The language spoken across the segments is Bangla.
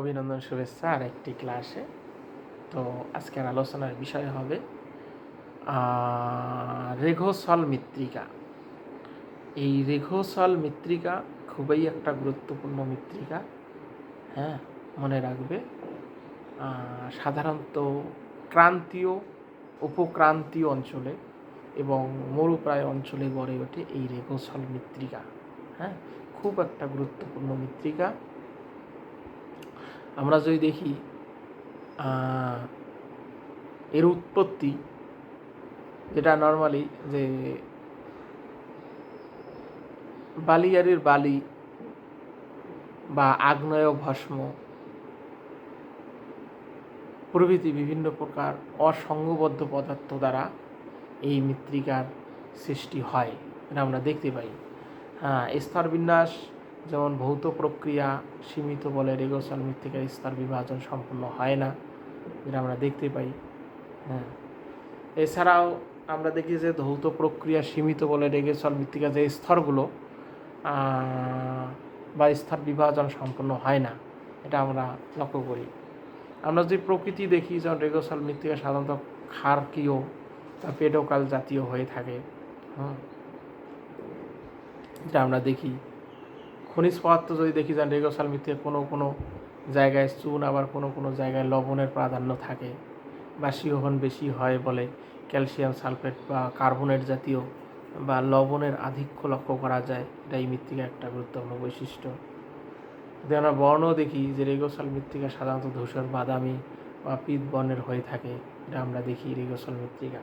অভিনন্দন, শুভেচ্ছা আর একটি ক্লাসে। তো আজকের আলোচনার বিষয় হবে রেঘোসল মৃত্তিকা। এই রেঘোসল মৃত্তিকা খুবই একটা গুরুত্বপূর্ণ মৃত্তিকা। হ্যাঁ, মনে রাখবে। সাধারণত ক্রান্তীয়, উপক্রান্তীয় অঞ্চলে এবং মরুপ্রায় অঞ্চলে গড়ে ওঠে এই রেঘোসল মৃত্তিকা। হ্যাঁ, খুব একটা গুরুত্বপূর্ণ মৃত্তিকা। আমরা যদি দেখি এর উৎপত্তি, যেটা নর্মালি যে বালিয়াড়ির বালি বা আগ্নেয় ভস্ম প্রভৃতি বিভিন্ন প্রকার অসংঘবদ্ধ পদার্থ দ্বারা এই মৃত্তিকার সৃষ্টি হয়, এটা আমরা দেখতে পাই। স্তরবিন্যাস যেমন ভৌত প্রক্রিয়া সীমিত বলে রেঘোসল মৃত্তিকার স্তর বিভাজন সম্পূর্ণ হয় না, যেটা আমরা দেখতে পাই। এছাড়াও আমরা দেখি যে ধৌত প্রক্রিয়া সীমিত বলে রেঘোসল মৃত্তিকা যে স্তরগুলো বা স্তর বিভাজন সম্পন্ন হয় না, এটা আমরা লক্ষ্য করি। আমরা যদি প্রকৃতি দেখি, যেমন রেঘোসল মৃত্তিকা সাধারণত ক্ষারকীয় বা পেডোকাল জাতীয় হয়ে থাকে। এটা আমরা দেখি। খনিজ পদার্থ যদি দেখি, যেমন রেঘোসল মৃত্তিকা কোনো কোনো জায়গায় চুন, আবার কোনো কোনো জায়গায় লবণের প্রাধান্য থাকে। বাষ্পীভবন বেশি হয় বলে ক্যালসিয়াম সালফেট বা কার্বনেট জাতীয় বা লবণের আধিক্য লক্ষ্য করা যায়। এটা এই মৃত্তিকার একটা গুরুত্বপূর্ণ বৈশিষ্ট্য। যদি আমরা বর্ণ দেখি, যে রেঘোসল মৃত্তিকা সাধারণত ধূসর বাদামি বা পিত বর্ণের হয়ে থাকে, এটা আমরা দেখি রেঘোসল মৃত্তিকা।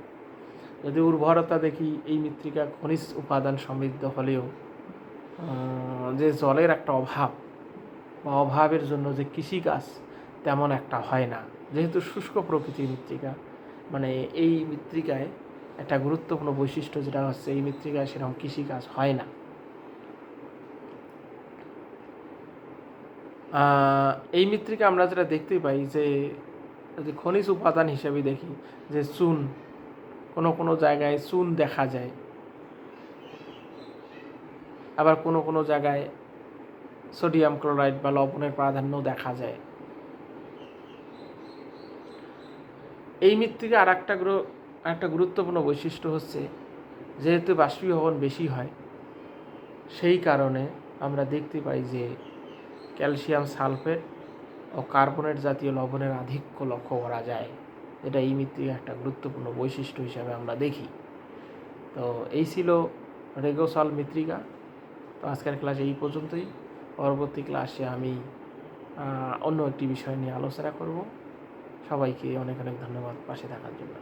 যদি উর্বরতা দেখি, এই মৃত্তিকা খনিজ উপাদান সমৃদ্ধ হলেও যে জলের একটা অভাব বা অভাবের জন্য যে কৃষিকাজ তেমন একটা হয় না। যেহেতু শুষ্ক প্রকৃতির মৃত্তিকা, মানে এই মৃত্তিকায় একটা গুরুত্বপূর্ণ বৈশিষ্ট্য যেটা হচ্ছে, এই মৃত্তিকায় সেরকম কৃষিকাজ হয় না। এই মৃত্তিকা আমরা যেটা দেখতে পাই, যে যদি খনিজ উপাদান হিসেবে দেখি, যে চুন, কোনো কোনো জায়গায় চুন দেখা যায়, আবার কোনো কোনো জায়গায় সোডিয়াম ক্লোরাইড বা লবণের প্রাধান্য দেখা যায়। এই মৃত্তিকা আর একটা গুরুত্বপূর্ণ বৈশিষ্ট্য হচ্ছে, যেহেতু বাষ্পীভবন বেশি হয়, সেই কারণে আমরা দেখতে পাই যে ক্যালসিয়াম সালফেট ও কার্বনেট জাতীয় লবণের আধিক্য লক্ষ্য করা যায়। এটা এই মৃত্তিকার একটা গুরুত্বপূর্ণ বৈশিষ্ট্য হিসাবে আমরা দেখি। তো এই ছিল রেঘোসল মৃত্তিকা। তো আজকের ক্লাসে এই পর্যন্তই। পরবর্তী ক্লাসে আমি অন্য একটি বিষয় নিয়ে আলোচনা করব। সবাইকে অনেক অনেক ধন্যবাদ পাশে থাকার জন্য।